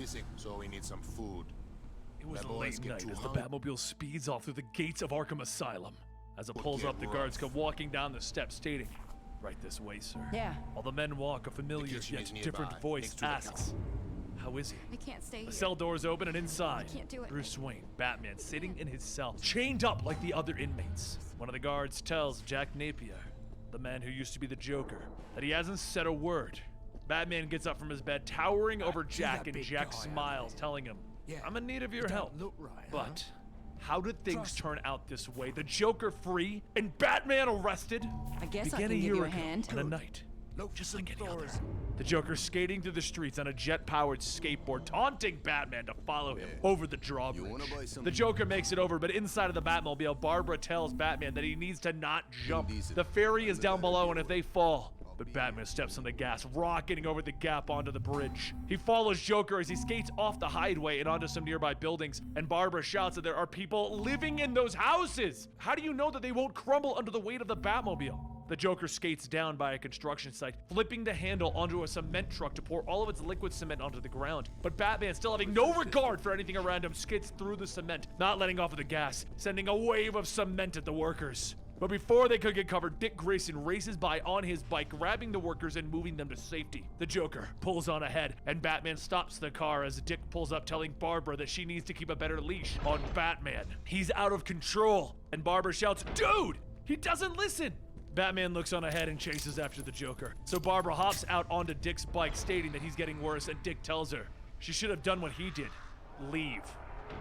Listen, so we need some food. It was Bad a boys late get night too as the hungry. Batmobile speeds off through the gates of Arkham Asylum. As it pulls get up, the guards rough. come walking down the steps stating, "Right this way, sir." Yeah. While the men walk, a familiar kitchen yet is nearby, different voice next to the asks, "How is he?" I can't stay The here. cell doors open and inside, can't do it. Bruce Wayne, Batman, sitting in his cell, chained up like the other inmates. One of the guards tells Jack Napier, the man who used to be the Joker, that he hasn't said a word. Batman gets up from his bed, towering over Jack, and big Jack guy, smiles, telling him, Yeah. "I'm in need of your Don't help." look right, huh? But how did things Trust turn out this way? The Joker free and Batman arrested? I guess I Began can a give year you a ago hand. on a night, Look, just like any other. Thor's- The Joker skating through the streets on a jet-powered skateboard, taunting Batman to follow him over the drawbridge. You wanna buy some- The Joker makes it over, but inside of the Batmobile, Barbara tells Batman that he needs to not jump. The ferry is down below, and if they fall, but Batman steps on the gas, rocketing over the gap onto the bridge. He follows Joker as he skates off the highway and onto some nearby buildings, and Barbara shouts that there are people living in those houses. How do you know that they won't crumble under the weight of the Batmobile? The Joker skates down by a construction site, flipping the handle onto a cement truck to pour all of its liquid cement onto the ground. But Batman, still having no regard for anything around him, skids through the cement, not letting off of the gas, sending a wave of cement at the workers. But before they could get covered, Dick Grayson races by on his bike, grabbing the workers and moving them to safety. The Joker pulls on ahead, and Batman stops the car as Dick pulls up, telling Barbara that she needs to keep a better leash on Batman. He's out of control, and Barbara shouts, "Dude, he doesn't listen!" Batman looks on ahead and chases after the Joker. So Barbara hops out onto Dick's bike, stating that he's getting worse, and Dick tells her she should have done what he did, leave.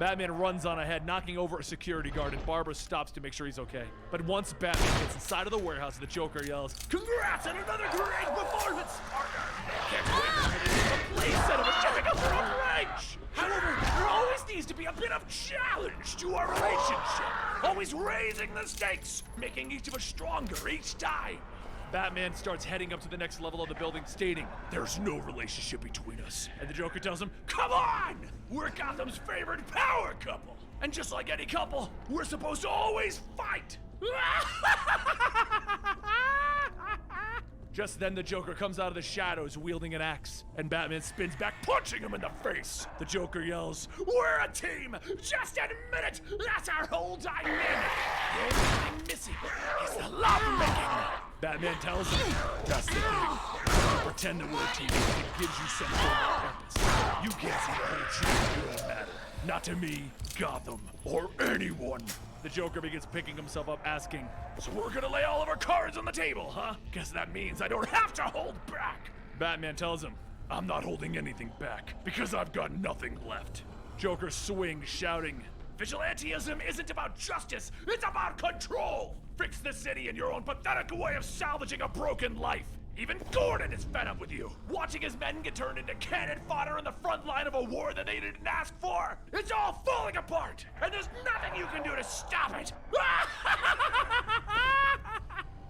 Batman runs on ahead, knocking over a security guard, and Barbara stops to make sure he's okay. But once Batman gets inside of the warehouse, the Joker yells, "Congrats on another great performance, partner! Can't wait for the police set of showing up for outrage! However, there always needs to be a bit of challenge to our relationship. Always raising the stakes, making each of us stronger each time." Batman starts heading up to the next level of the building, stating, "There's no relationship between us." And the Joker tells him, "Come on! We're Gotham's favorite power couple! And just like any couple, we're supposed to always fight!" Just then, the Joker comes out of the shadows wielding an axe, and Batman spins back, punching him in the face. The Joker yells, "We're a team! Just admit it! That's our whole dynamic! The only thing missing is the love-making!" Batman tells him, "That's the thing. Pretend that we're a team and it gives you some sort of purpose. You can't see the whole truth, it don't matter. Not to me, Gotham, or anyone." The Joker begins picking himself up, asking, "So we're gonna lay all of our cards on the table, huh? Guess that means I don't have to hold back." Batman tells him, "I'm not holding anything back, because I've got nothing left." Joker swings, shouting, "Vigilantism isn't about justice, it's about control! Fix the city in your own pathetic way of salvaging a broken life. Even Gordon is fed up with you, watching his men get turned into cannon fodder in the front line of a war that they didn't ask for. It's all falling apart, and there's nothing you can do to stop it."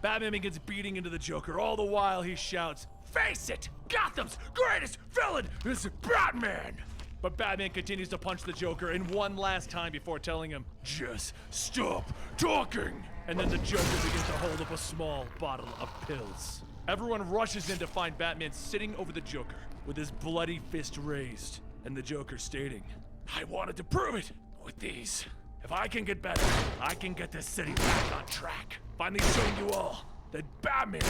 Batman begins beating into the Joker. All the while he shouts, "Face it! Gotham's greatest villain is Batman!" But Batman continues to punch the Joker in one last time before telling him, "Just stop talking!" And then the Joker begins to hold up a small bottle of pills. Everyone rushes in to find Batman sitting over the Joker with his bloody fist raised, and the Joker stating, "I wanted to prove it with these. If I can get better, I can get this city back on track. Finally showing you all that Batman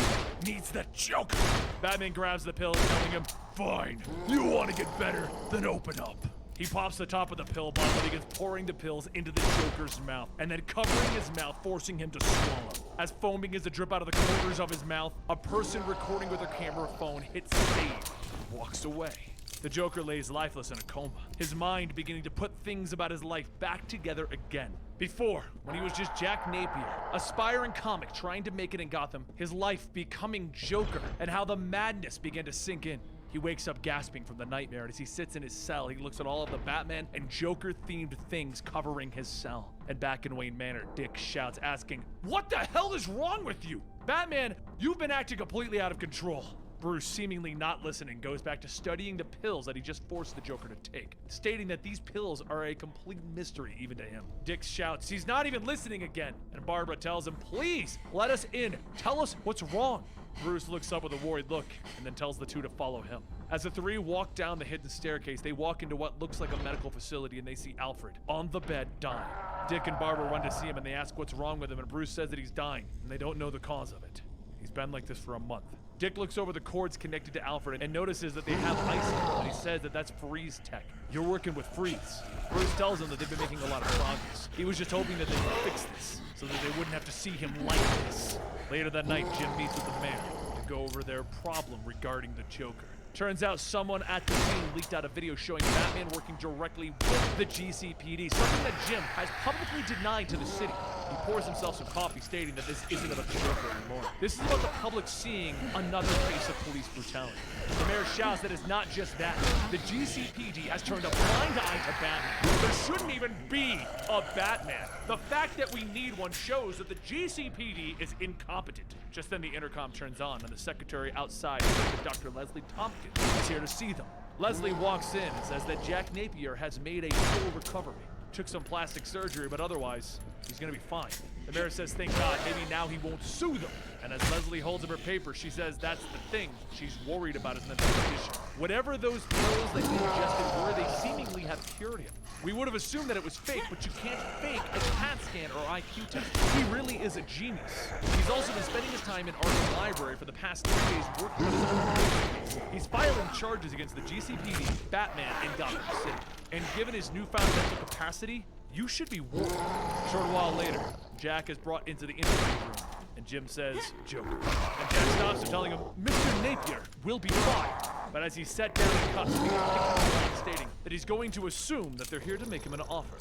needs the Joker." Batman grabs the pill, telling him, "Fine, you want to get better, then open up." He pops the top of the pill bottle and begins pouring the pills into the Joker's mouth, and then covering his mouth, forcing him to swallow. As foam begins to drip out of the corners of his mouth, a person recording with a camera phone hits save and walks away. The Joker lays lifeless in a coma, his mind beginning to put things about his life back together again. Before, when he was just Jack Napier, aspiring comic trying to make it in Gotham, his life becoming Joker, and how the madness began to sink in. He wakes up gasping from the nightmare, and as he sits in his cell, he looks at all of the Batman and Joker-themed things covering his cell. And back in Wayne Manor, Dick shouts, asking, "What the hell is wrong with you? Batman, you've been acting completely out of control." Bruce, seemingly not listening, goes back to studying the pills that he just forced the Joker to take, stating that these pills are a complete mystery even to him. Dick shouts, he's not even listening again, and Barbara tells him, "Please, let us in. Tell us what's wrong." Bruce looks up with a worried look and then tells the two to follow him. As the three walk down the hidden staircase, they walk into what looks like a medical facility and they see Alfred on the bed dying. Dick and Barbara run to see him and they ask what's wrong with him, and Bruce says that he's dying and they don't know the cause of it. He's been like this for a month. Dick looks over the cords connected to Alfred and notices that they have ice in them, and he says that that's Freeze tech. You're working with Freeze. Bruce tells him that they've been making a lot of progress. He was just hoping that they would fix this so that they wouldn't have to see him like this. Later that night, Jim meets with the mayor to go over their problem regarding the Joker. Turns out someone at the scene leaked out a video showing Batman working directly with the GCPD, something that Jim has publicly denied to the city. He pours himself some coffee, stating that this isn't about the Joker anymore. This is about the public seeing another case of police brutality. The mayor shouts that it's not just that. The GCPD has turned a blind eye to Batman. There shouldn't even be a Batman. The fact that we need one shows that the GCPD is incompetent. Just then the intercom turns on and the secretary outside, Dr. Leslie Tompkins, is here to see them. Leslie walks in and says that Jack Napier has made a full recovery. Took some plastic surgery, but otherwise, he's gonna be fine. The mayor says, thank God, maybe now he won't sue them. And as Leslie holds up her paper, she says that's the thing she's worried about is mental condition. Whatever those pills that he ingested were, they seemingly have cured him. We would have assumed that it was fake, but you can't fake a CAT scan or IQ test. He really is a genius. He's also been spending his time in Arkham Library for the past 3 days working on his own case. He's filing charges against the GCPD, Batman, and Gotham City. And given his newfound mental capacity, you should be warned. A short while later, Jack is brought into the interview room, and Jim says, Joker. And Jack stops him, telling him, Mr. Napier will be fired. But as he's set down in cuffs, he gets stating that he's going to assume that they're here to make him an offer.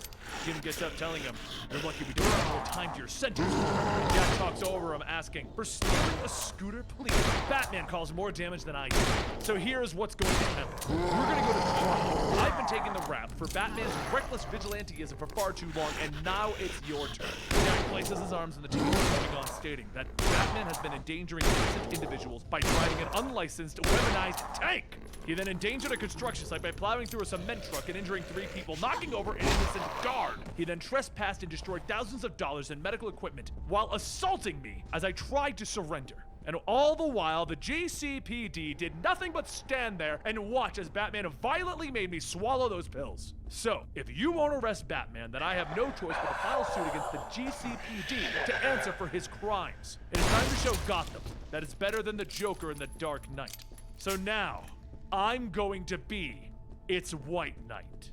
Jim gets up, telling him, you're lucky we don't have more time to your sentence. And Jack talks over him, asking, for stealing a scooter, please. Batman caused more damage than I did. So here's what's going to happen. We're going to go to trial. I've been taking the rap for Batman's reckless vigilanteism for far too long, and now it's your turn. Jack places his arms on the table, going on, stating that Batman has been endangering innocent individuals by driving an unlicensed, weaponized tank. He then endangered a construction site by plowing through a cement truck and injuring 3 people, knocking over an innocent guard. He then trespassed and destroyed thousands of dollars in medical equipment while assaulting me as I tried to surrender. And all the while, the GCPD did nothing but stand there and watch as Batman violently made me swallow those pills. So, if you won't arrest Batman, then I have no choice but to file suit against the GCPD to answer for his crimes. It is time to show Gotham that it's better than the Joker in the Dark Knight. So now, I'm going to be its White Knight.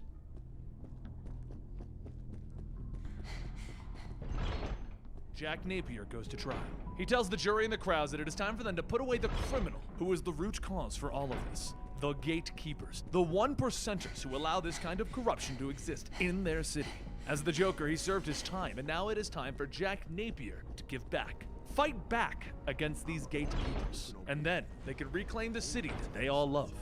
Jack Napier goes to trial. He tells the jury and the crowds that it is time for them to put away the criminal who is the root cause for all of this. The gatekeepers, the 1%ers who allow this kind of corruption to exist in their city. As the Joker, he served his time, and now it is time for Jack Napier to give back. Fight back against these gatekeepers, and then they can reclaim the city that they all love,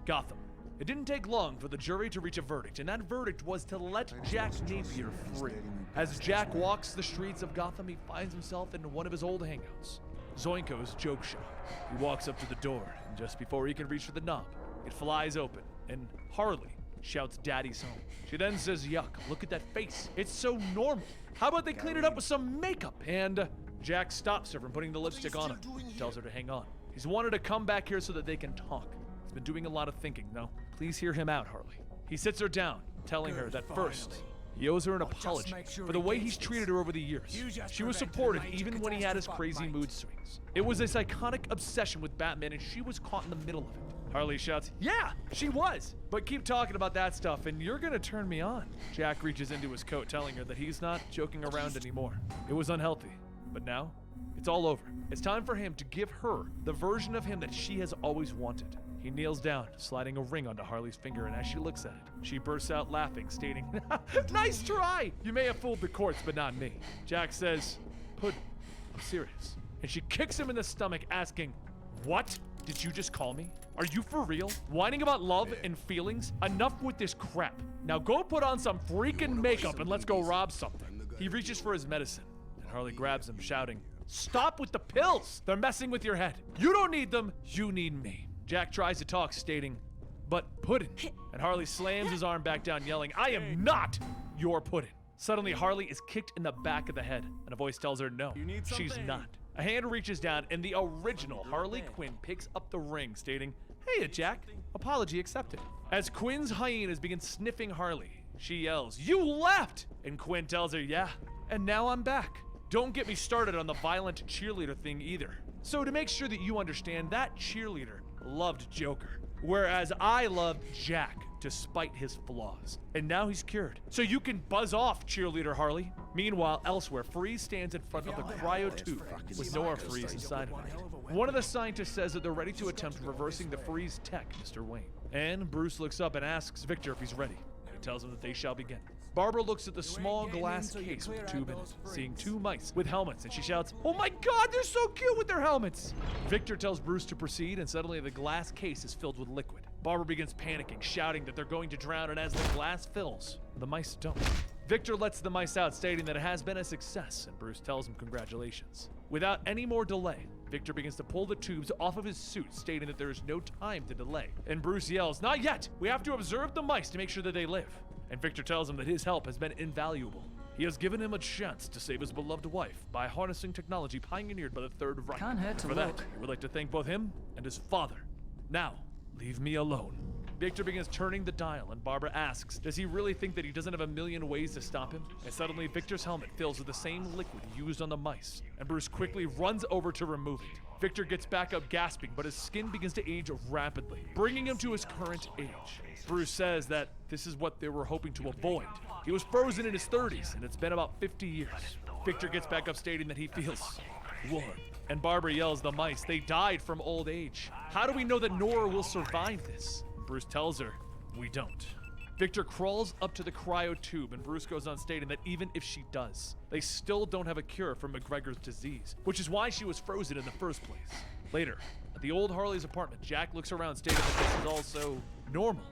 Gotham. It didn't take long for the jury to reach a verdict, and that verdict was to let Jack Napier free. As Jack walks the streets of Gotham, he finds himself in one of his old hangouts, Zoinko's joke shop. He walks up to the door, and just before he can reach for the knob, it flies open, and Harley shouts, "Daddy's home." She then says, "Yuck, look at that face. It's so normal. How about they clean it up with some makeup?" And Jack stops her from putting the lipstick on him. Tells her to hang on. He's wanted to come back here so that they can talk. He's been doing a lot of thinking, though. Please hear him out, Harley. He sits her down, telling her that first, he owes her an apology for the way he's treated her over the years. She was supportive even when he had his crazy mood swings. It was a psychotic obsession with Batman, and she was caught in the middle of it. Harley shouts, "Yeah, she was! But keep talking about that stuff and you're gonna turn me on." Jack reaches into his coat, telling her that he's not joking around anymore. It was unhealthy, but now, it's all over. It's time for him to give her the version of him that she has always wanted. He kneels down, sliding a ring onto Harley's finger, and as she looks at it, she bursts out laughing, stating, "Nice try! You may have fooled the courts, but not me." Jack says, "Puddin', I'm serious." And she kicks him in the stomach, asking, "What did you just call me? Are you for real? Whining about love and feelings? Enough with this crap. Now go put on some freaking makeup and let's go rob something." He reaches for his medicine, and Harley grabs him, shouting, "Stop with the pills! They're messing with your head. You don't need them, you need me." Jack tries to talk, stating, "But Puddin'," and Harley slams his arm back down, yelling, "I am not your Puddin'." Suddenly, Harley is kicked in the back of the head, and a voice tells her no, she's not. A hand reaches down and the original Harley Quinn picks up the ring, stating, "Hey, Jack, apology accepted." As Quinn's hyenas begin sniffing Harley, she yells, "You left!" And Quinn tells her, "Yeah, and now I'm back." Don't get me started on the violent cheerleader thing either. So to make sure that you understand, that cheerleader loved Joker, whereas I loved Jack despite his flaws. And now he's cured. So you can buzz off, cheerleader Harley. Meanwhile, elsewhere, Freeze stands in front of the cryo tube with Nora Freeze inside of it. One of the scientists says that they're ready to attempt reversing the Freeze tech, Mr. Wayne. And Bruce looks up and asks Victor if he's ready. He tells him that they shall begin. Barbara looks at the small glass case with the tube in it, seeing two mice with helmets, and she shouts, "Oh my God, they're so cute with their helmets!" Victor tells Bruce to proceed, and suddenly the glass case is filled with liquid. Barbara begins panicking, shouting that they're going to drown, and as the glass fills, the mice don't. Victor lets the mice out, stating that it has been a success, and Bruce tells him congratulations. Without any more delay, Victor begins to pull the tubes off of his suit, stating that there is no time to delay. And Bruce yells, "Not yet! We have to observe the mice to make sure that they live." And Victor tells him that his help has been invaluable. He has given him a chance to save his beloved wife by harnessing technology pioneered by the Third Reich. Can't hurt to For look. that, he would like to thank both him and his father. Now, leave me alone. Victor begins turning the dial, and Barbara asks, does he really think that he doesn't have a million ways to stop him? And suddenly, Victor's helmet fills with the same liquid used on the mice, and Bruce quickly runs over to remove it. Victor gets back up gasping, but his skin begins to age rapidly, bringing him to his current age. Bruce says that this is what they were hoping to avoid. He was frozen in his 30s, and it's been about 50 years. Victor gets back up stating that he feels warm. And Barbara yells, the mice, they died from old age. How do we know that Nora will survive this? Bruce tells her, we don't. Victor crawls up to the cryo tube, and Bruce goes on stating that even if she does, they still don't have a cure for McGregor's disease, which is why she was frozen in the first place. Later, at the old Harley's apartment, Jack looks around stating that this is all so normal.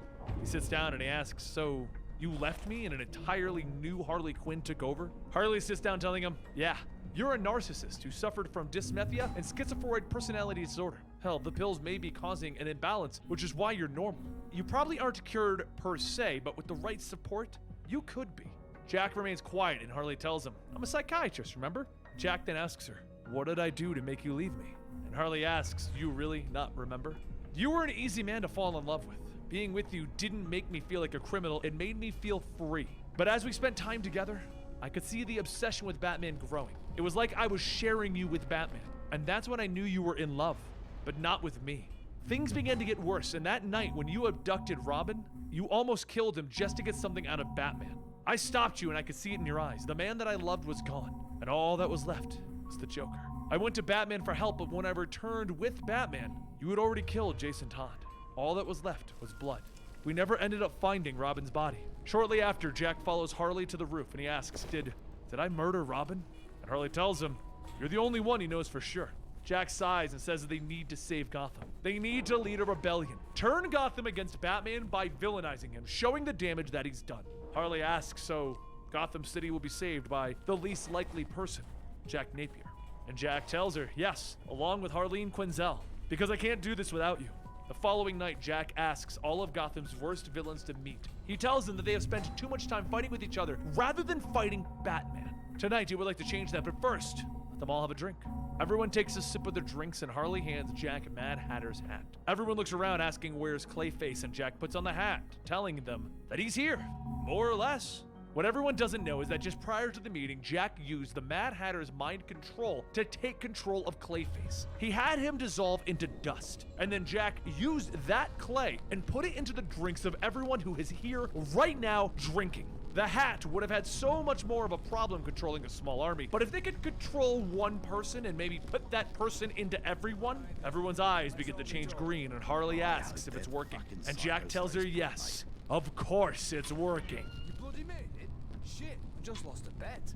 He sits down and he asks, so you left me and an entirely new Harley Quinn took over? Harley sits down telling him, yeah, you're a narcissist who suffered from dysmethia and schizoid personality disorder. Hell, the pills may be causing an imbalance, which is why you're normal. You probably aren't cured per se, but with the right support, you could be. Jack remains quiet and Harley tells him, I'm a psychiatrist, remember? Jack then asks her, what did I do to make you leave me? And Harley asks, you really not remember? You were an easy man to fall in love with. Being with you didn't make me feel like a criminal, it made me feel free. But as we spent time together, I could see the obsession with Batman growing. It was like I was sharing you with Batman. And that's when I knew you were in love, but not with me. Things began to get worse, and that night when you abducted Robin, you almost killed him just to get something out of Batman. I stopped you and I could see it in your eyes. The man that I loved was gone, and all that was left was the Joker. I went to Batman for help, but when I returned with Batman, you had already killed Jason Todd. All that was left was blood. We never ended up finding Robin's body. Shortly after, Jack follows Harley to the roof and he asks, did I murder Robin? And Harley tells him, you're the only one he knows for sure. Jack sighs and says that they need to save Gotham. They need to lead a rebellion. Turn Gotham against Batman by villainizing him, showing the damage that he's done. Harley asks, so Gotham City will be saved by the least likely person, Jack Napier. And Jack tells her, yes, along with Harleen Quinzel, because I can't do this without you. The following night, Jack asks all of Gotham's worst villains to meet. He tells them that they have spent too much time fighting with each other rather than fighting Batman. Tonight, he would like to change that, but first, let them all have a drink. Everyone takes a sip of their drinks and Harley hands Jack Mad Hatter's hat. Everyone looks around asking where's Clayface, and Jack puts on the hat, telling them that he's here, more or less. What everyone doesn't know is that just prior to the meeting, Jack used the Mad Hatter's mind control to take control of Clayface. He had him dissolve into dust, and then Jack used that clay and put it into the drinks of everyone who is here right now drinking. The hat would have had so much more of a problem controlling a small army, but if they could control one person and maybe put that person into everyone, everyone's eyes begin to change green, and Harley asks if it's working. And Jack tells her yes, of course it's working. You bloody made it? Shit, just lost a bet.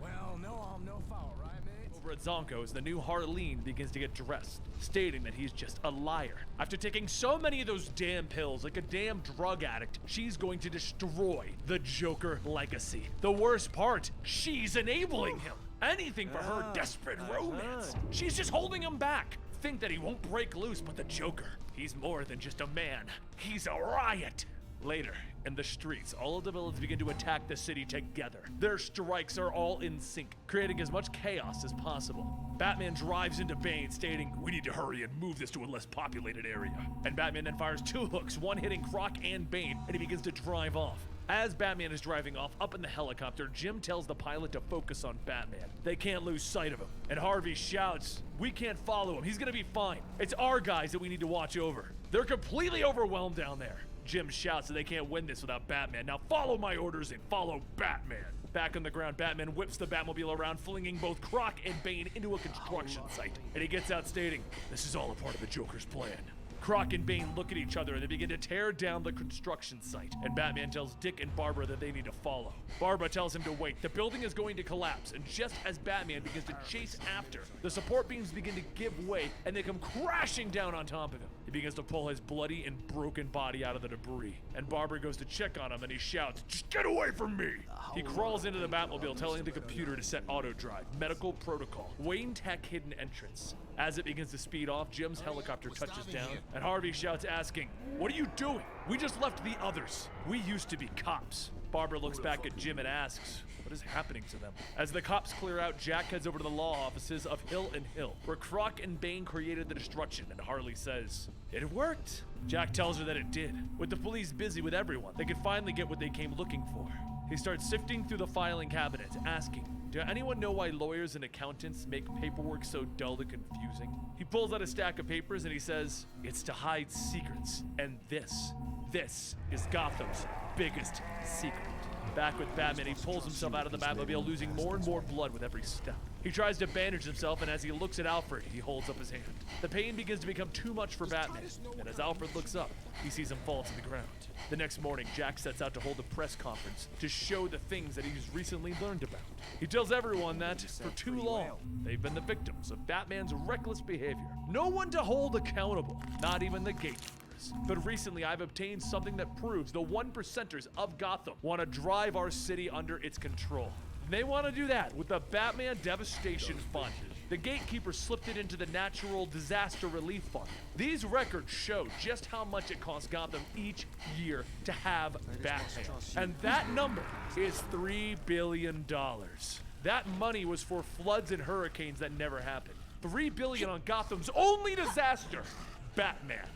Well, no harm, no foul, right, mate? Over at Zonko's, the new Harleen begins to get dressed, stating that he's just a liar. After taking so many of those damn pills, like a damn drug addict, she's going to destroy the Joker legacy. The worst part, she's enabling him. Anything for her desperate romance. She's just holding him back. Think that he won't break loose, but the Joker, he's more than just a man. He's a riot. Later, in the streets, all of the villains begin to attack the city together. Their strikes are all in sync, creating as much chaos as possible. Batman drives into Bane, stating, "We need to hurry and move this to a less populated area." And Batman then fires 2 hooks, one hitting Croc and Bane, and he begins to drive off. As Batman is driving off, up in the helicopter, Jim tells the pilot to focus on Batman. They can't lose sight of him. And Harvey shouts, "We can't follow him. He's gonna be fine. It's our guys that we need to watch over. They're completely overwhelmed down there." Jim shouts that they can't win this without Batman. "Now follow my orders and follow Batman." Back on the ground, Batman whips the Batmobile around, flinging both Croc and Bane into a construction site. And he gets out stating, "This is all a part of the Joker's plan." Croc and Bane look at each other and they begin to tear down the construction site. And Batman tells Dick and Barbara that they need to follow. Barbara tells him to wait. The building is going to collapse, and just as Batman begins to chase after, the support beams begin to give way and they come crashing down on top of him. He begins to pull his bloody and broken body out of the debris. And Barbara goes to check on him and he shouts, "Just get away from me!" He crawls into the Batmobile, telling the computer to set auto drive, medical protocol, Wayne Tech hidden entrance. As it begins to speed off, Jim's helicopter touches down, and Harvey shouts, asking, "What are you doing? We just left the others. We used to be cops." Barbara looks back at Jim and asks, "What is happening to them?" As the cops clear out, Jack heads over to the law offices of Hill and Hill, where Croc and Bane created the destruction, and Harley says, "It worked." Jack tells her that it did. With the police busy with everyone, they could finally get what they came looking for. He starts sifting through the filing cabinets, asking, "Do anyone know why lawyers and accountants make paperwork so dull and confusing?" He pulls out a stack of papers and he says, "It's to hide secrets, and this is Gotham's biggest secret." Back with Batman, he pulls himself out of the Batmobile, losing more and more blood with every step. He tries to bandage himself, and as he looks at Alfred, he holds up his hand. The pain begins to become too much for Batman, and as Alfred looks up, he sees him fall to the ground. The next morning, Jack sets out to hold a press conference to show the things that he's recently learned about. He tells everyone that, for too long, they've been the victims of Batman's reckless behavior. No one to hold accountable, not even the gatekeepers. But recently, I've obtained something that proves the 1%ers of Gotham want to drive our city under its control. They want to do that with the Batman Devastation Fund. The gatekeepers slipped it into the Natural Disaster Relief Fund. These records show just how much it costs Gotham each year to have Batman. And that number is $3 billion. That money was for floods and hurricanes that never happened. $3 billion on Gotham's only disaster, Batman.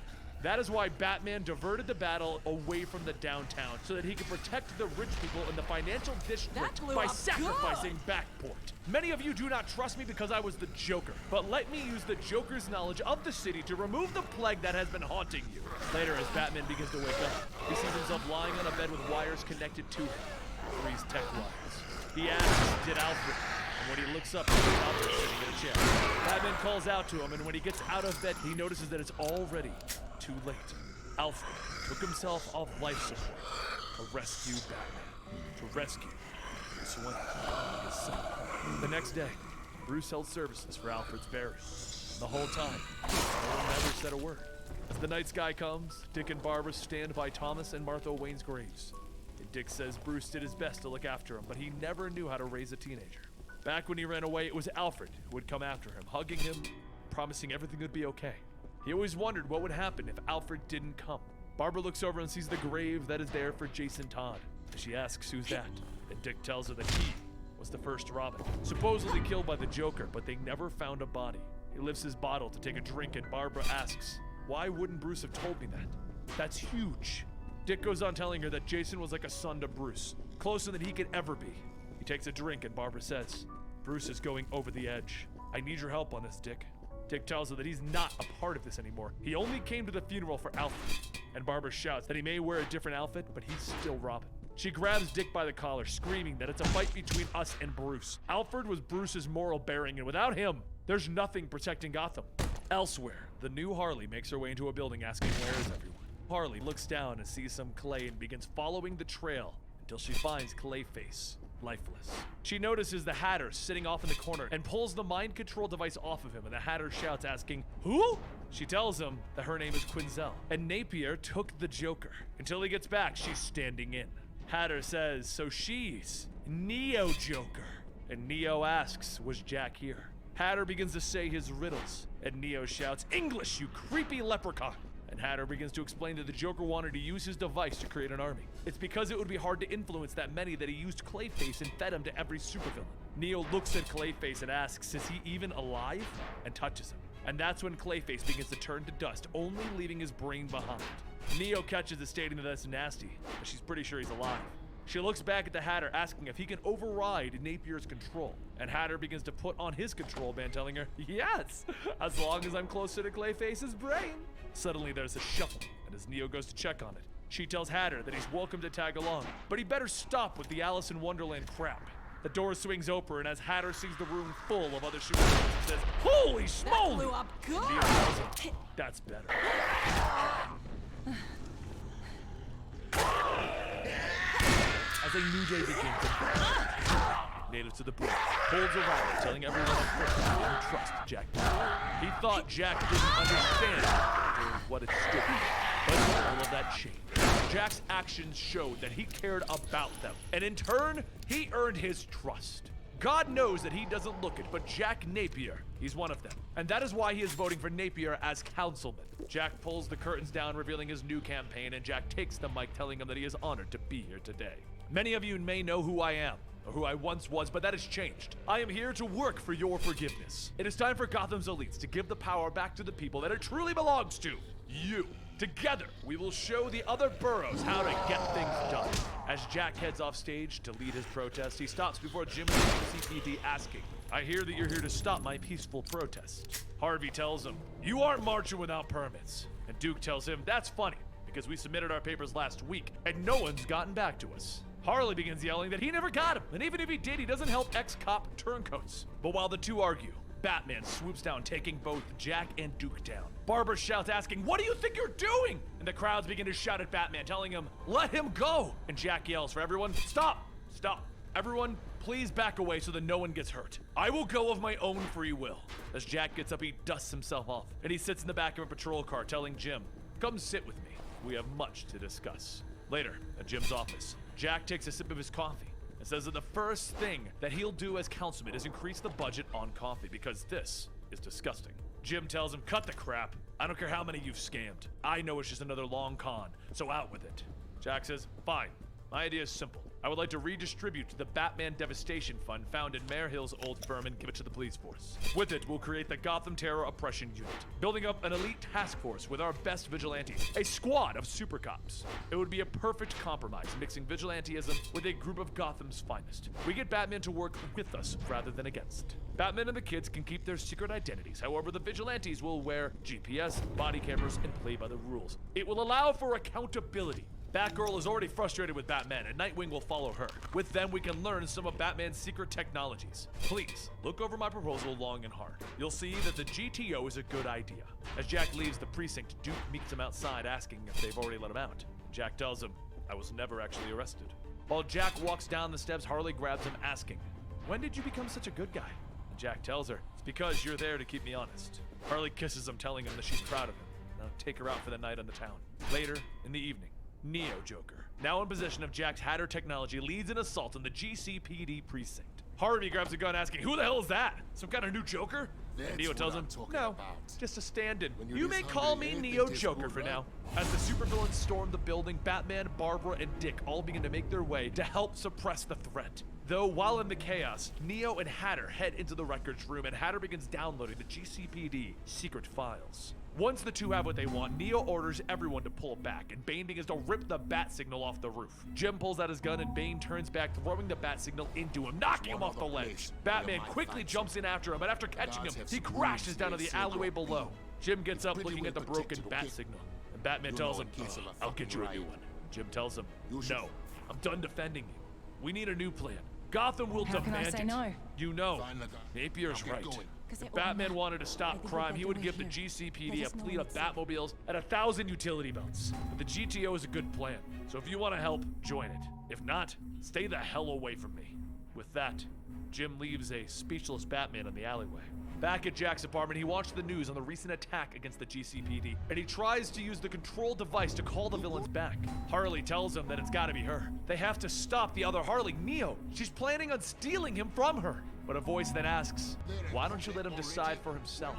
That is why Batman diverted the battle away from the downtown so that he could protect the rich people in the financial district by sacrificing Backport. Many of you do not trust me because I was the Joker, but let me use the Joker's knowledge of the city to remove the plague that has been haunting you. Later, as Batman begins to wake up, he sees himself lying on a bed with wires connected to him. 3 tech wires. He asks, "Did Alfred?" And when he looks up, he sees Alfred sitting in a chair. Batman calls out to him, and when he gets out of bed, he notices that it's already too late. Alfred took himself off life support to rescue Batman. To rescue Bruce Wayne, his son. The next day, Bruce held services for Alfred's burial. And the whole time, no one never said a word. As the night sky comes, Dick and Barbara stand by Thomas and Martha Wayne's graves. And Dick says Bruce did his best to look after him, but he never knew how to raise a teenager. Back when he ran away, it was Alfred who would come after him, hugging him, promising everything would be okay. He always wondered what would happen if Alfred didn't come. Barbara looks over and sees the grave that is there for Jason Todd. She asks who's that, and Dick tells her that he was the first Robin, supposedly killed by the Joker, but they never found a body. He lifts his bottle to take a drink, and Barbara asks, "Why wouldn't Bruce have told me that? That's huge." Dick goes on telling her that Jason was like a son to Bruce, closer than he could ever be. He takes a drink, and Barbara says, "Bruce is going over the edge. I need your help on this, Dick." Dick tells her that he's not a part of this anymore. He only came to the funeral for Alfred. And Barbara shouts that he may wear a different outfit, but he's still Robin. She grabs Dick by the collar, screaming that it's a fight between us and Bruce. Alfred was Bruce's moral bearing, and without him, there's nothing protecting Gotham. Elsewhere, the new Harley makes her way into a building asking where is everyone. Harley looks down and sees some clay and begins following the trail until she finds Clayface, lifeless. She notices the Hatter sitting off in the corner and pulls the mind control device off of him, and the Hatter shouts asking, "Who?" She tells him that her name is Quinzel, and Napier took the Joker. Until he gets back, she's standing in. Hatter says, so she's Neo Joker. And Neo asks, was Jack here? Hatter begins to say his riddles, and Neo shouts, "English, you creepy leprechaun!" And Hatter begins to explain that the Joker wanted to use his device to create an army. It's because it would be hard to influence that many that he used Clayface and fed him to every supervillain. Neo looks at Clayface and asks, is he even alive? And touches him. And that's when Clayface begins to turn to dust, only leaving his brain behind. Neo catches it stating that that's nasty, but she's pretty sure he's alive. She looks back at the Hatter, asking if he can override Napier's control. And Hatter begins to put on his control band, telling her, yes, as long as I'm closer to Clayface's brain. Suddenly there's a shuffle, and as Neo goes to check on it, she tells Hatter that he's welcome to tag along, but he better stop with the Alice in Wonderland crap. The door swings open, and as Hatter sees the room full of other superheroes, he says, holy smoly! Blew up good. Neo tells him, that's better. As a new day begins, native to the bridge holds a rally telling everyone on foot that he didn't trust Jack. He thought Jack didn't understand what it stood for, but all of that changed. Jack's actions showed that he cared about them, and in turn, he earned his trust. God knows that he doesn't look it, but Jack Napier, he's one of them. And that is why he is voting for Napier as councilman. Jack pulls the curtains down, revealing his new campaign, and Jack takes the mic, telling him that he is honored to be here today. Many of you may know who I am, or who I once was, but that has changed. I am here to work for your forgiveness. It is time for Gotham's elites to give the power back to the people that it truly belongs to, you. Together, we will show the other boroughs how to get things done. As Jack heads off stage to lead his protest, he stops before Jim from the CPD asking, I hear that you're here to stop my peaceful protest. Harvey tells him, you aren't marching without permits. And Duke tells him, that's funny, because we submitted our papers last week, and no one's gotten back to us. Harley begins yelling that he never got him, and even if he did, he doesn't help ex-cop turncoats. But while the two argue, Batman swoops down, taking both Jack and Duke down. Barbara shouts, asking, what do you think you're doing? And the crowds begin to shout at Batman, telling him, let him go. And Jack yells for everyone, stop, stop. Everyone, please back away so that no one gets hurt. I will go of my own free will. As Jack gets up, he dusts himself off, and he sits in the back of a patrol car, telling Jim, come sit with me. We have much to discuss. Later, at Jim's office, Jack takes a sip of his coffee and says that the first thing that he'll do as councilman is increase the budget on coffee because this is disgusting. Jim tells him, cut the crap. I don't care how many you've scammed. I know it's just another long con, so out with it. Jack says, fine. My idea is simple. I would like to redistribute the Batman Devastation Fund found in Mayor Hill's old firm and give it to the police force. With it, we'll create the Gotham Terror Oppression Unit, building up an elite task force with our best vigilantes, a squad of super cops. It would be a perfect compromise, mixing vigilantism with a group of Gotham's finest. We get Batman to work with us rather than against. Batman and the kids can keep their secret identities, however the vigilantes will wear GPS, body cameras, and play by the rules. It will allow for accountability. Batgirl is already frustrated with Batman, and Nightwing will follow her. With them, we can learn some of Batman's secret technologies. Please, look over my proposal long and hard. You'll see that the GTO is a good idea. As Jack leaves the precinct, Duke meets him outside, asking if they've already let him out. Jack tells him, I was never actually arrested. While Jack walks down the steps, Harley grabs him, asking, when did you become such a good guy? And Jack tells her, it's because you're there to keep me honest. Harley kisses him, telling him that she's proud of him. Now take her out for the night on the town. Later, in the evening, Neo Joker, now in possession of Jack's Hatter technology, leads an assault on the GCPD precinct. Harvey grabs a gun, asking, who the hell is that? Some kind of new Joker? And Neo tells him, no, just a stand-in. You may call me Neo Joker for now. As the supervillains storm the building, Batman, Barbara, and Dick all begin to make their way to help suppress the threat. Though, while in the chaos, Neo and Hatter head into the records room, and Hatter begins downloading the GCPD secret files. Once the two have what they want, Neo orders everyone to pull back, and Bane begins to rip the bat signal off the roof. Jim pulls out his gun, and Bane turns back, throwing the bat signal into him, knocking him off the ledge. Batman quickly jumps in after him, but after catching him, he crashes down to the alleyway below. Jim gets up, looking at the broken bat signal, and Batman tells him, I'll get you a new one. Jim tells him, no, I'm done defending you. We need a new plan. Gotham will How can I demand say it. No? You know, Napier's right. If Batman wanted to stop crime, he would give the GCPD a fleet of Batmobiles and 1,000 utility belts. But the GTO is a good plan, so if you want to help, join it. If not, stay the hell away from me. With that, Jim leaves a speechless Batman in the alleyway. Back at Jack's apartment, he watched the news on the recent attack against the GCPD, and he tries to use the control device to call the villains back. Harley tells him that it's gotta be her. They have to stop the other Harley, Neo. She's planning on stealing him from her. But a voice then asks, why don't you let him decide for himself?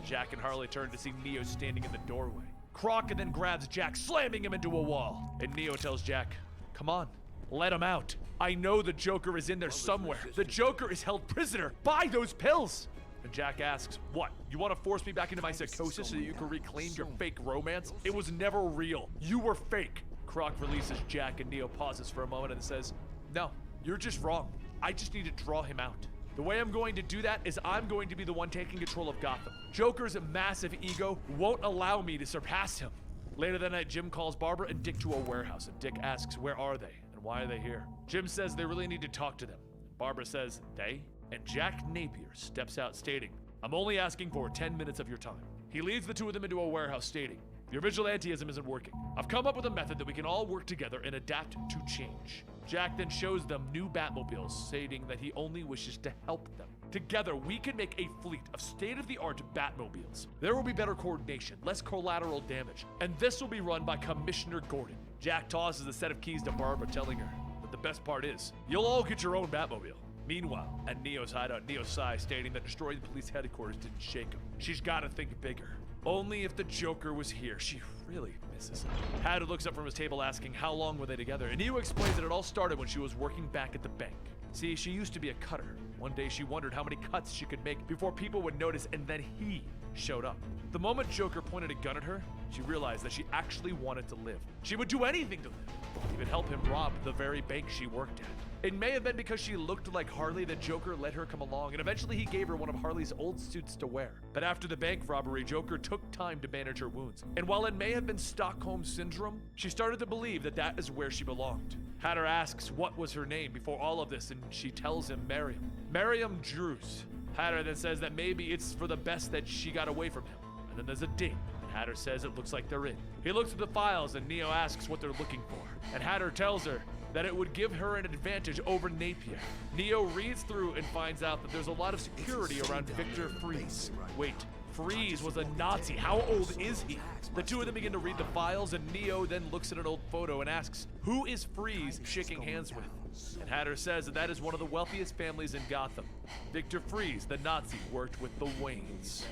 Jack and Harley turn to see Neo standing in the doorway. Croc then grabs Jack, slamming him into a wall. And Neo tells Jack, come on, let him out. I know the Joker is in there somewhere. The Joker is held prisoner by those pills. And Jack asks, what? You want to force me back into my psychosis so that you can reclaim your fake romance? It was never real. You were fake. Croc releases Jack and Neo pauses for a moment and says, no, you're just wrong. I just need to draw him out. The way I'm going to do that is I'm going to be the one taking control of Gotham. Joker's massive ego won't allow me to surpass him. Later that night, Jim calls Barbara and Dick to a warehouse, and Dick asks, where are they and why are they here? Jim says they really need to talk to them. Barbara says, they? And Jack Napier steps out stating, I'm only asking for 10 minutes of your time. He leads the two of them into a warehouse stating, your vigilantism isn't working. I've come up with a method that we can all work together and adapt to change. Jack then shows them new Batmobiles, stating that he only wishes to help them. Together, we can make a fleet of state-of-the-art Batmobiles. There will be better coordination, less collateral damage, and this will be run by Commissioner Gordon. Jack tosses a set of keys to Barbara, telling her that the best part is, you'll all get your own Batmobile. Meanwhile, at Neo's hideout, Neo sighs, stating that destroying the police headquarters didn't shake him. She's gotta think bigger. Only if the Joker was here, she really misses him. Hatter looks up from his table asking how long were they together, and Neo explains that it all started when she was working back at the bank. See, she used to be a cutter. One day she wondered how many cuts she could make before people would notice, and then he showed up. The moment Joker pointed a gun at her, she realized that she actually wanted to live. She would do anything to live, even help him rob the very bank she worked at. It may have been because she looked like Harley that Joker let her come along, and eventually he gave her one of Harley's old suits to wear. But after the bank robbery, Joker took time to bandage her wounds. And while it may have been Stockholm Syndrome, she started to believe that that is where she belonged. Hatter asks what was her name before all of this, and she tells him Miriam. Miriam Drews. Hatter then says that maybe it's for the best that she got away from him. And then there's a ding. Hatter says it looks like they're in. He looks at the files and Neo asks what they're looking for. And Hatter tells her that it would give her an advantage over Napier. Neo reads through and finds out that there's a lot of security around Victor Fries. Wait, Fries was a Nazi. How old is he? The two of them begin to read the files, and Neo then looks at an old photo and asks, who is Fries shaking hands with? And Hatter says that is one of the wealthiest families in Gotham. Victor Fries, the Nazi, worked with the Waynes.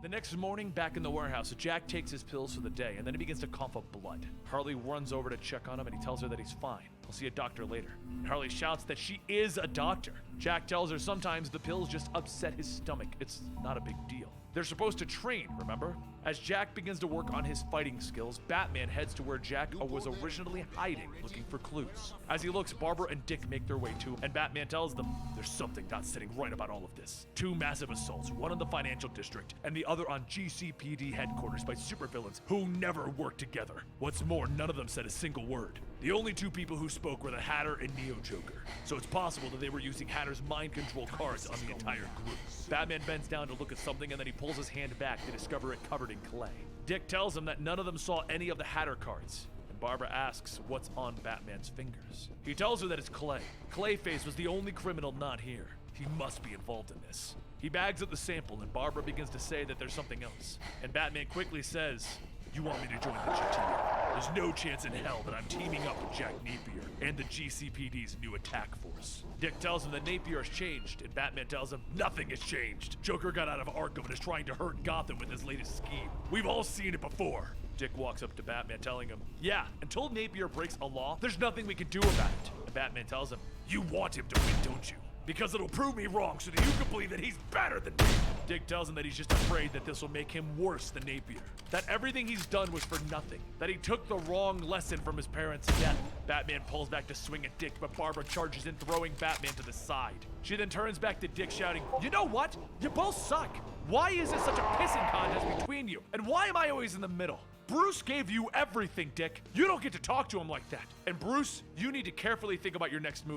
The next morning, back in the warehouse, Jack takes his pills for the day, and then he begins to cough up blood. Harley runs over to check on him, and he tells her that he's fine. He'll see a doctor later. And Harley shouts that she is a doctor. Jack tells her sometimes the pills just upset his stomach. It's not a big deal. They're supposed to train, remember? As Jack begins to work on his fighting skills, Batman heads to where Jack was originally hiding, looking for clues. As he looks, Barbara and Dick make their way to him, and Batman tells them, there's something not sitting right about all of this. Two massive assaults, one in the financial district, and the other on GCPD headquarters by supervillains who never work together. What's more, none of them said a single word. The only two people who spoke were the Hatter and Neo Joker, so it's possible that they were using Hatter's mind control cards on the entire group. Batman bends down to look at something, and then he pulls his hand back to discover it covered in clay. Dick tells him that none of them saw any of the Hatter cards, and Barbara asks what's on Batman's fingers. He tells her that it's clay. Clayface was the only criminal not here. He must be involved in this. He bags up the sample, and Barbara begins to say that there's something else. And Batman quickly says, you want me to join the GT? There's no chance in hell that I'm teaming up with Jack Napier and the GCPD's new attack force. Dick tells him that Napier has changed, and Batman tells him nothing has changed. Joker got out of Arkham and is trying to hurt Gotham with his latest scheme. We've all seen it before. Dick walks up to Batman telling him, yeah, until Napier breaks a law, there's nothing we can do about it. And Batman tells him, you want him to win, don't you? Because it'll prove me wrong so that you can believe that he's better than me. Dick tells him that he's just afraid that this will make him worse than Napier. That everything he's done was for nothing. That he took the wrong lesson from his parents' death. Batman pulls back to swing at Dick, but Barbara charges in, throwing Batman to the side. She then turns back to Dick shouting, you know what? You both suck. Why is it such a pissing contest between you? And why am I always in the middle? Bruce gave you everything, Dick. You don't get to talk to him like that. And Bruce, you need to carefully think about your next move.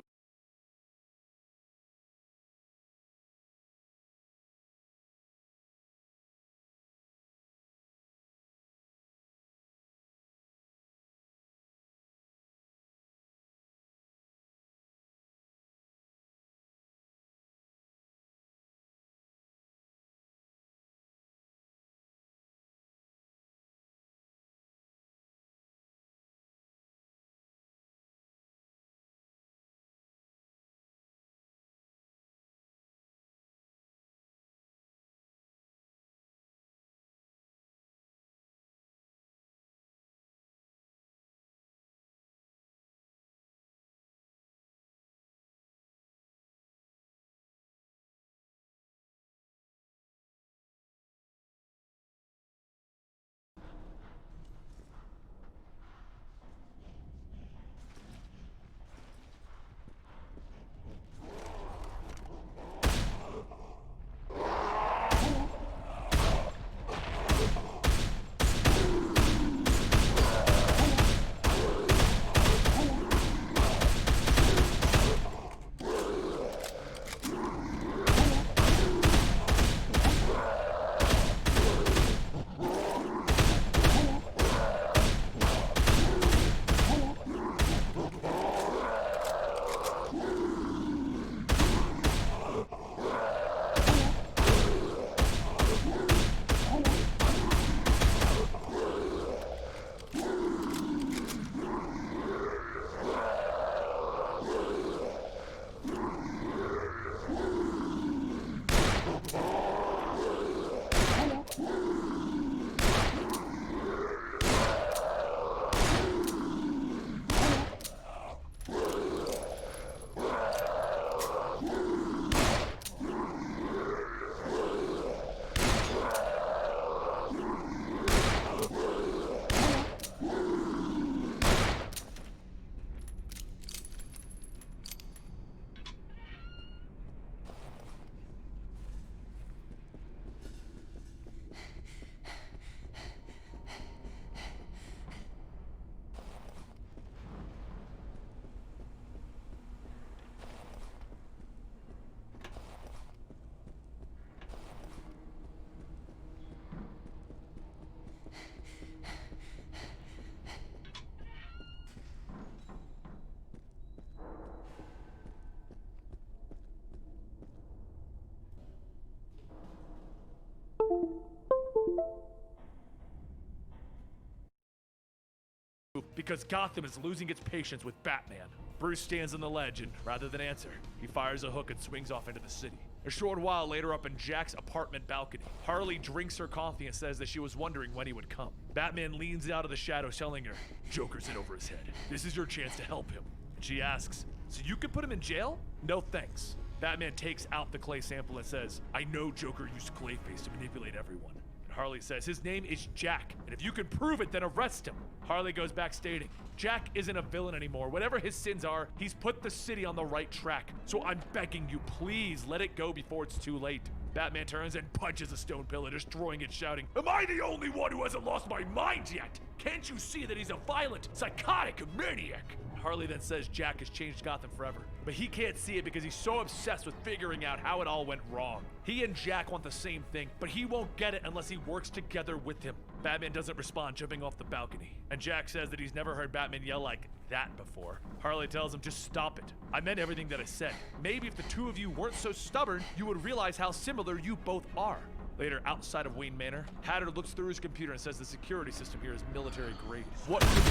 because Gotham is losing its patience with Batman. Bruce stands on the ledge and, rather than answer, he fires a hook and swings off into the city. A short while later, up in Jack's apartment balcony, Harley drinks her coffee and says that she was wondering when he would come. Batman leans out of the shadows, telling her, Joker's in over his head. This is your chance to help him. And she asks, so you can put him in jail? No thanks. Batman takes out the clay sample and says, I know Joker used Clayface to manipulate everyone. And Harley says, his name is Jack, and if you can prove it, then arrest him. Harley goes back stating, Jack isn't a villain anymore. Whatever his sins are, he's put the city on the right track. So I'm begging you, please let it go before it's too late. Batman turns and punches a stone pillar, destroying it, shouting, am I the only one who hasn't lost my mind yet? Can't you see that he's a violent, psychotic maniac? Harley then says Jack has changed Gotham forever, but he can't see it because he's so obsessed with figuring out how it all went wrong. He and Jack want the same thing, but he won't get it unless he works together with him. Batman doesn't respond, jumping off the balcony, and Jack says that he's never heard Batman yell like that before. Harley tells him, just stop it. I meant everything that I said. Maybe if the two of you weren't so stubborn, you would realize how similar you both are. Later, outside of Wayne Manor, Hatter looks through his computer and says the security system here is military grade. What could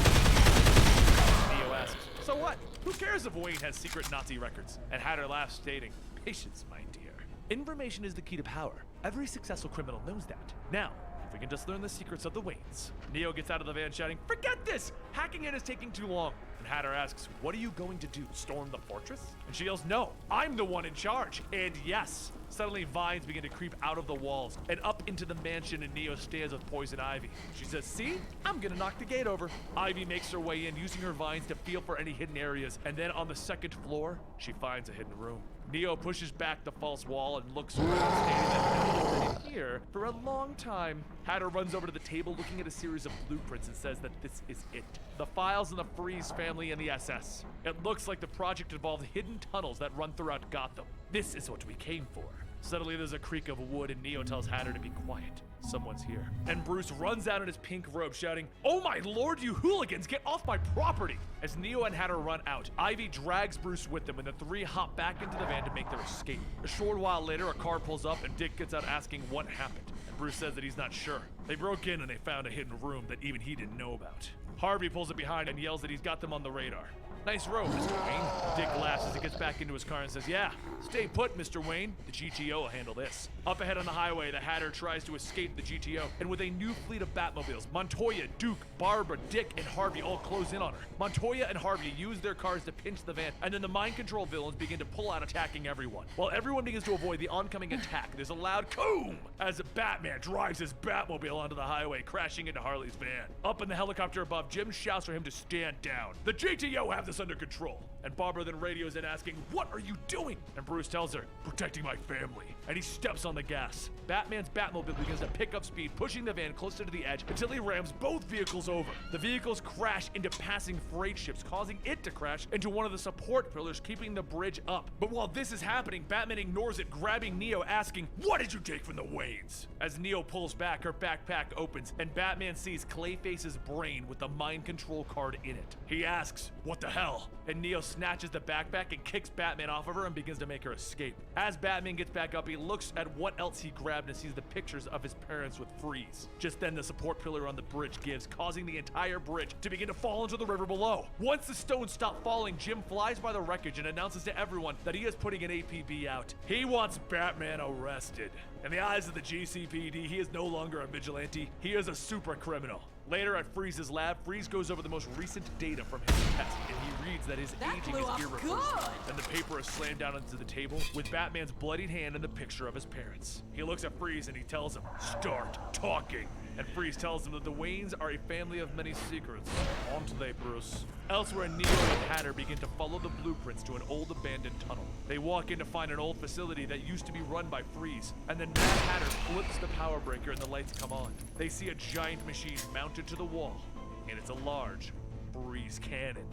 Neo asks, so what? Who cares if Wayne has secret Nazi records? And Hatter laughs, stating, patience, my dear. Information is the key to power. Every successful criminal knows that. Now, if we can just learn the secrets of the Waynes. Neo gets out of the van shouting, forget this! Hacking in is taking too long. And Hatter asks, what are you going to do, storm the fortress? And she yells, no, I'm the one in charge. And yes, suddenly vines begin to creep out of the walls and up into the mansion, and Neo stands with Poison Ivy. She says, see, I'm gonna knock the gate over. Ivy makes her way in, using her vines to feel for any hidden areas, and then on the second floor, she finds a hidden room. Neo pushes back the false wall and looks around, stating that no one's been in here for a long time. Hatter runs over to the table looking at a series of blueprints and says that this is it. The files on the Freeze family and the SS. It looks like the project involved hidden tunnels that run throughout Gotham. This is what we came for. Suddenly there's a creak of wood and Neo tells Hatter to be quiet. Someone's here. And Bruce runs out in his pink robe shouting, oh my lord, you hooligans, get off my property! As Neo and Hatter run out, Ivy drags Bruce with them and the three hop back into the van to make their escape. A short while later, a car pulls up and Dick gets out asking what happened. And Bruce says that he's not sure. They broke in and they found a hidden room that even he didn't know about. Harvey pulls it behind and yells that he's got them on the radar. Nice robe, Mr. Wayne. Dick laughs as he gets back into his car and says, yeah, stay put, Mr. Wayne. The GTO will handle this. Up ahead on the highway, the Hatter tries to escape the GTO, and with a new fleet of Batmobiles, Montoya, Duke, Barbara, Dick, and Harvey all close in on her. Montoya and Harvey use their cars to pinch the van, and then the mind control villains begin to pull out, attacking everyone. While everyone begins to avoid the oncoming attack, there's a loud boom as Batman drives his Batmobile onto the highway, crashing into Harley's van. Up in the helicopter above, Jim shouts for him to stand down. The GTO have this under control. And Barbara then radios in asking, what are you doing? And Bruce tells her, protecting my family. And he steps on the gas. Batman's Batmobile begins to pick up speed, pushing the van closer to the edge until he rams both vehicles over. The vehicles crash into passing freight ships, causing it to crash into one of the support pillars, keeping the bridge up. But while this is happening, Batman ignores it, grabbing Neo, asking, what did you take from the Waynes? As Neo pulls back, her backpack opens, and Batman sees Clayface's brain with the mind control card in it. He asks, what the hell? And Neo snatches the backpack and kicks Batman off of her and begins to make her escape. As Batman gets back up, he looks at what else he grabbed and sees the pictures of his parents with Freeze. Just then, the support pillar on the bridge gives, causing the entire bridge to begin to fall into the river below. Once the stones stop falling, Jim flies by the wreckage and announces to everyone that he is putting an APB out. He wants Batman arrested. In the eyes of the GCPD, he is no longer a vigilante, he is a super criminal. Later at Freeze's lab, Freeze goes over the most recent data from his test, and he reads that his aging is irreversible. Then the paper is slammed down onto the table, with Batman's bloodied hand and the picture of his parents. He looks at Freeze and he tells him, start talking. And Freeze tells him that the Waynes are a family of many secrets. On to they, Bruce. Elsewhere, Neo and Hatter begin to follow the blueprints to an old abandoned tunnel. They walk in to find an old facility that used to be run by Freeze, and then Mad Hatter flips the power breaker and the lights come on. They see a giant machine mounted to the wall, and it's a large Freeze cannon.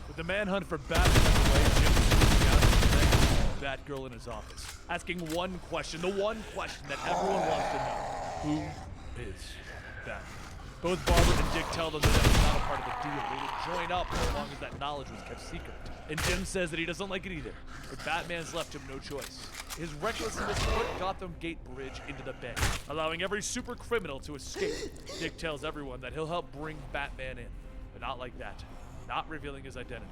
With the manhunt for Batman underway, Jim's snooping out his leg with Batgirl in his office, asking one question, the one question that everyone wants to know. Who is Batman? Both Barbara and Dick tell them that it's not a part of the deal. They would join up as long as that knowledge was kept secret. And Jim says that he doesn't like it either, but Batman's left him no choice. his recklessness put Gotham Gate Bridge into the bay, allowing every super criminal to escape. Dick tells everyone that he'll help bring Batman in, but not like that, not revealing his identity.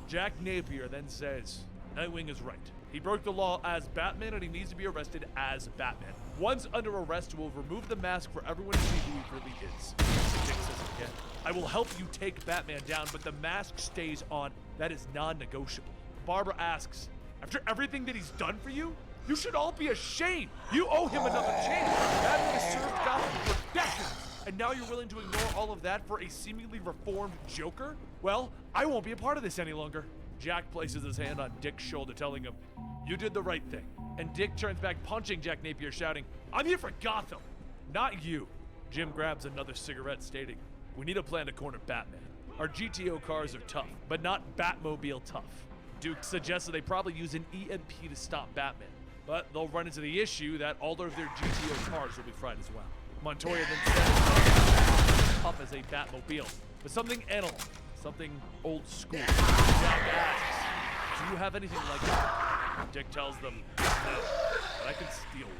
Jack Napier then says, Nightwing is right. He broke the law as Batman and he needs to be arrested as Batman. Once under arrest, we'll remove the mask for everyone to see who he really is. Dick says again, I will help you take Batman down, but the mask stays on. That is non-negotiable. Barbara asks, after everything that he's done for you, you should all be ashamed. You owe him another chance. Batman has served Gotham for decades, and now you're willing to ignore all of that for a seemingly reformed Joker? Well, I won't be a part of this any longer. Jack places his hand on Dick's shoulder, telling him, you did the right thing. And Dick turns back, punching Jack Napier, shouting, I'm here for Gotham, not you. Jim grabs another cigarette, stating, we need a plan to corner Batman. Our GTO cars are tough, but not Batmobile tough. Duke suggests that they probably use an EMP to stop Batman, but they'll run into the issue that all of their GTO cars will be fried as well. Montoya then says, tough as a Batmobile, but something analog, something old school. Jack asks, do you have anything like that? Dick tells them, no, but I can steal one.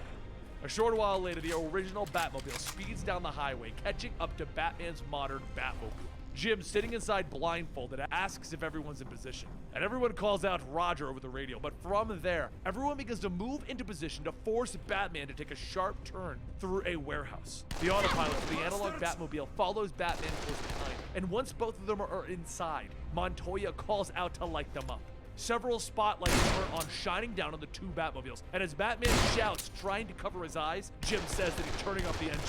A short while later, the original Batmobile speeds down the highway, catching up to Batman's modern Batmobile. Jim, sitting inside blindfolded, asks if everyone's in position. And everyone calls out Roger over the radio, but from there, everyone begins to move into position to force Batman to take a sharp turn through a warehouse. The autopilot of the analog Batmobile follows Batman close behind, and once both of them are inside, Montoya calls out to light them up. Several spotlights turn on, shining down on the two Batmobiles, and as Batman shouts, trying to cover his eyes, Jim says that he's turning off the engine.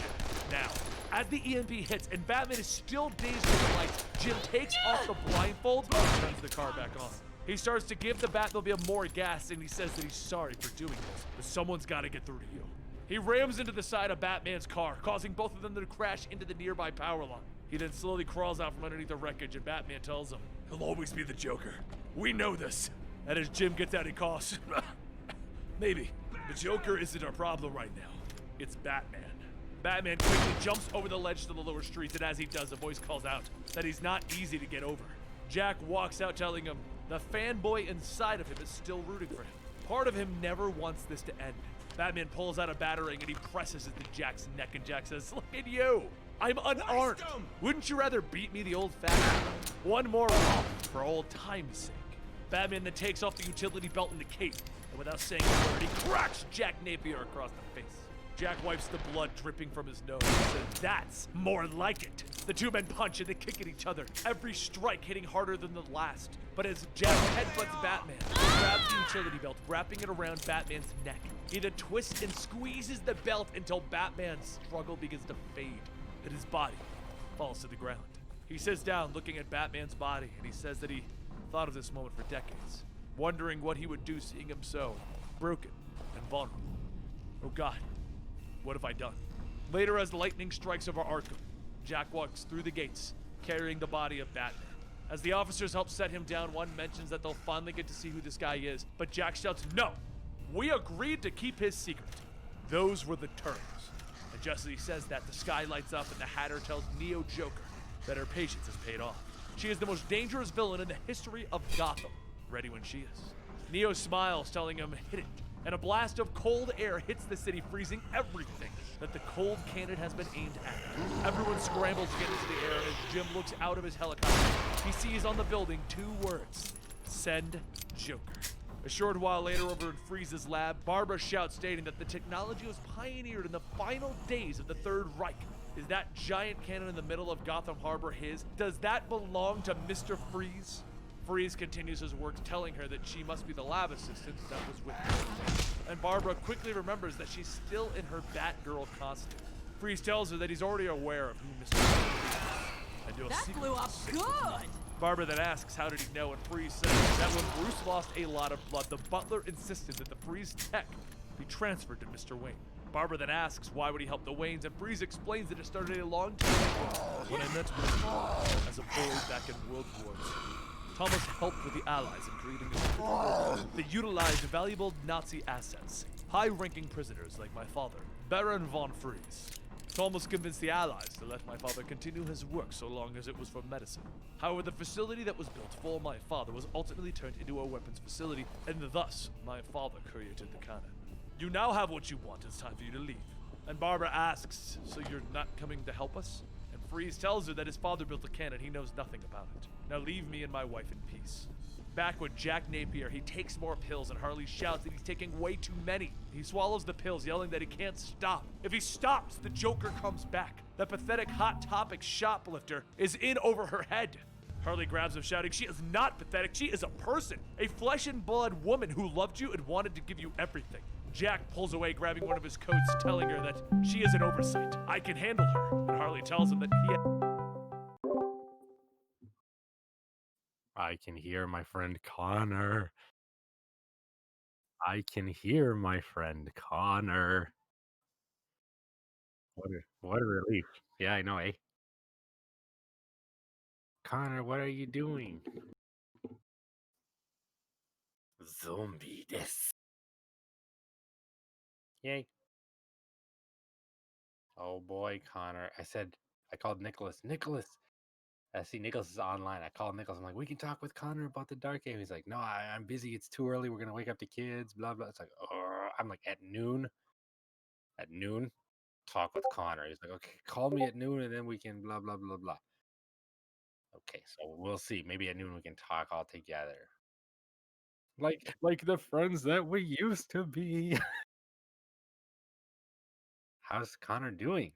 Now, as the EMP hits and Batman is still dazed with the lights, Jim takes off the blindfold and turns the car back on. He starts to give the Batmobile more gas, and he says that he's sorry for doing this, but someone's got to get through to you. He rams into the side of Batman's car, causing both of them to crash into the nearby power line. He then slowly crawls out from underneath the wreckage, and Batman tells him, he'll always be the Joker. We know this. And as Jim gets out, he coughs. Maybe. The Joker isn't our problem right now. It's Batman. Batman quickly jumps over the ledge to the lower streets, and as he does, a voice calls out that he's not easy to get over. Jack walks out telling him the fanboy inside of him is still rooting for him. Part of him never wants this to end. Batman pulls out a batarang and he presses it to Jack's neck, and Jack says, look at you. I'm unarmed. Wouldn't you rather beat me the old-fashioned way? One more round for old time's sake. Batman then takes off the utility belt and the cape, and without saying a word, he cracks Jack Napier across the face. Jack wipes the blood dripping from his nose and says, that's more like it. The two men punch and they kick at each other, every strike hitting harder than the last. But as Jack headbutts Batman, he grabs the utility belt, wrapping it around Batman's neck. He then twists and squeezes the belt until Batman's struggle begins to fade, and his body falls to the ground. He sits down looking at Batman's body, and he says that he thought of this moment for decades, wondering what he would do seeing him so broken and vulnerable. Oh God, what have I done? Later, as lightning strikes over Arkham, Jack walks through the gates, carrying the body of Batman. As the officers help set him down, one mentions that they'll finally get to see who this guy is, but Jack shouts, no! We agreed to keep his secret. Those were the terms. And just as he says that, the sky lights up and the Hatter tells Neo Joker that her patience is paid off. She is the most dangerous villain in the history of Gotham. Ready when she is. Neo smiles, telling him, hit it. And a blast of cold air hits the city, freezing everything that the cold cannon has been aimed at. Everyone scrambles to get into the air, and as Jim looks out of his helicopter, he sees on the building two words, send Joker. A short while later, over in Freeze's lab, Barbara shouts, stating that the technology was pioneered in the final days of the Third Reich. Is that giant cannon in the middle of Gotham Harbor his? Does that belong to Mr. Freeze? Freeze continues his work, telling her that she must be the lab assistant that was with her. And Barbara quickly remembers that she's still in her Batgirl costume. Freeze tells her that he's already aware of who Mr. Freeze is. And That blew up good! Barbara then asks how did he know, and Freeze says that when Bruce lost a lot of blood, the butler insisted that the Freeze tech be transferred to Mr. Wayne. Barbara then asks why would he help the Waynes, and Freeze explains that it started a long time ago when I met Mr. as a boy back in World War II. Thomas helped with the Allies in creating a secret world that utilized valuable Nazi assets, high-ranking prisoners like my father, Baron von Freeze. to almost convince the Allies to let my father continue his work so long as it was for medicine. However, the facility that was built for my father was ultimately turned into a weapons facility, and thus, my father created the cannon. You now have what you want. It's time for you to leave. And Barbara asks, so you're not coming to help us? And Freeze tells her that his father built a cannon. He knows nothing about it. Now leave me and my wife in peace. Back with Jack Napier, he takes more pills and Harley shouts that he's taking way too many. He swallows the pills, yelling that he can't stop. If he stops, the Joker comes back. The pathetic Hot Topic shoplifter is in over her head. Harley grabs him, shouting, she is not pathetic, she is a person. A flesh and blood woman who loved you and wanted to give you everything. Jack pulls away, grabbing one of his coats, telling her that she is an oversight. I can handle her. And Harley tells him that I can hear my friend Connor. I can hear my friend Connor. What a relief. Yeah, I know, eh? Connor, what are you doing? Zombie this. Yay. Oh boy, Connor. I called Nicholas. Nicholas! I see Nicholas is online. I called Nicholas. I'm like, we can talk with Connor about the dark game. He's like, no, I'm busy. It's too early. We're going to wake up the kids, blah, blah. It's like, I'm like, at noon, talk with Connor. He's like, okay, call me at noon and then we can blah, blah, blah, blah. Okay, so we'll see. Maybe at noon we can talk all together. Like the friends that we used to be. How's Connor doing?